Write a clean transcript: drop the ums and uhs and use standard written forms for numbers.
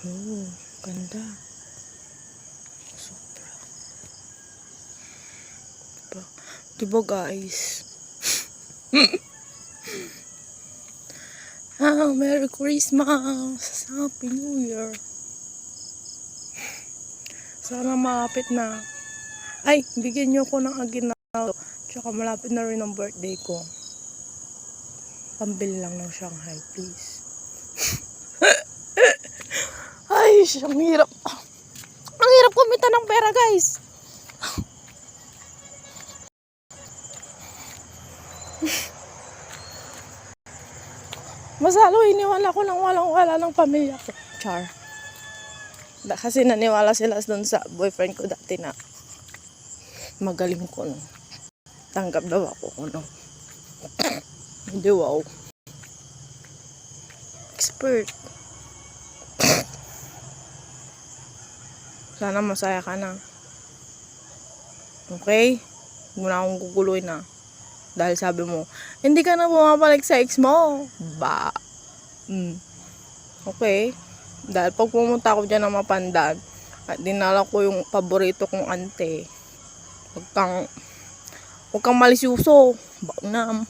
Oh, ganda. Sobra. Diba guys? Merry Christmas! Happy New Year! Sana malapit na. Ay, bigyan niyo ko ng aginaldo. Tsaka malapit na rin ang birthday ko. Pambili lang ng Shanghai, please. Ay, ang hirap. Ang hirap kumita ng pera, guys. Masalo, iniwala ko ng walang-wala ng pamilya ko. Char. Kasi naniwala sila dun sa boyfriend ko dati na magaling ko, no. Tanggap daw ako, no. Hindi, wow. Expert. Sana masaya ka na. Okay? Huwag mo na akong guguloy na. Dahil sabi mo, hindi ka na bumabalik sa ex mo. Ba? Okay? Dahil pag pumunta ako dyan ng Mapandan, at dinala ko yung paborito kong ante, huwag kang malisyuso. Baunam.